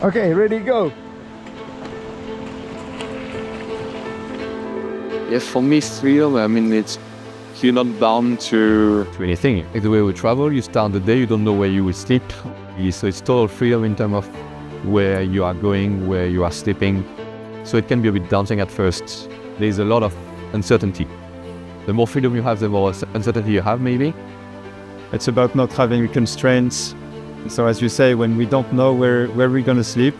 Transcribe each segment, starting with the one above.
Okay, ready, go. Yes, for me, thrill, I mean, you're not bound to anything. Like the way we travel, you start the day, you don't know where you will sleep. So it's total freedom in terms of where you are going, where you are sleeping. So it can be a bit daunting at first. There's a lot of uncertainty. The more freedom you have, the more uncertainty you have, maybe. It's about not having constraints. So as you say, when we don't know where we're gonna sleep,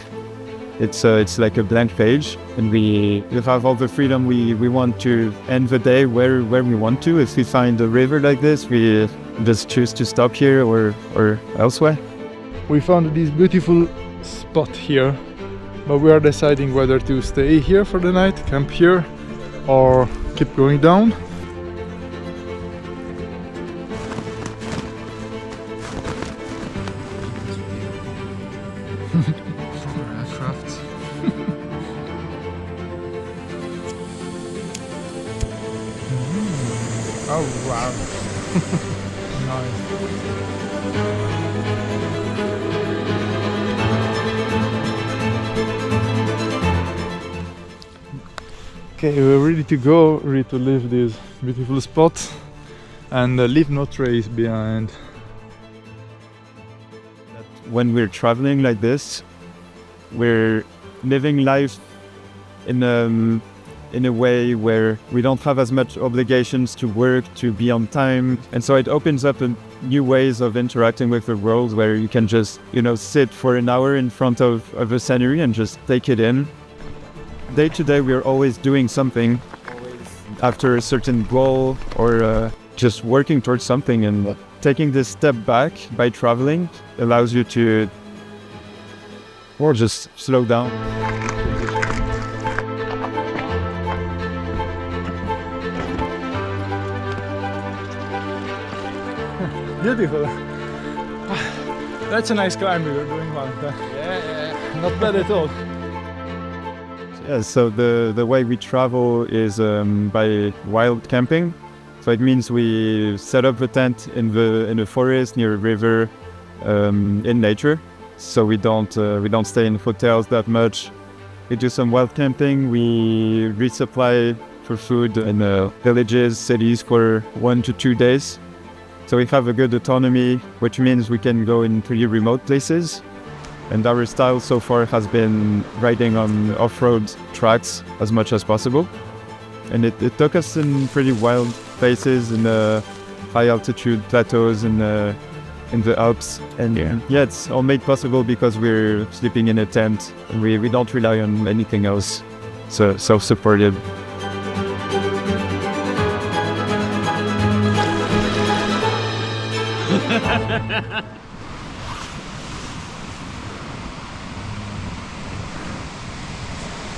it's like a blank page, and we have all the freedom we want to end the day where we want to. If we find a river like this, we just choose to stop here or elsewhere. We found this beautiful spot here, but we are deciding whether to stay here for the night, camp here, or keep going down. Oh wow. Nice. Okay, we're ready to go, ready to leave this beautiful spot and leave no trace behind. When we're traveling like this, we're living life in a way where we don't have as much obligations to work, to be on time. And so it opens up new ways of interacting with the world, where you can just, sit for an hour in front of a scenery and just take it in. Day to day, we're always doing something after a certain goal, or just working towards something. And taking this step back by traveling allows you to just slow down. Beautiful. That's a nice climb we were doing, Valentin. Yeah. Not bad at all. Yeah, so the way we travel is by wild camping. So it means we set up the tent in the forest near a river, in nature. So we don't stay in hotels that much. We do some wild camping. We resupply for food in villages, cities for 1 to 2 days. So we have a good autonomy, which means we can go in pretty remote places. And our style so far has been riding on off-road tracks as much as possible. And it took us in pretty wild places, in high altitude plateaus in the Alps. And yeah, it's all made possible because we're sleeping in a tent and we don't rely on anything else. So self-supported.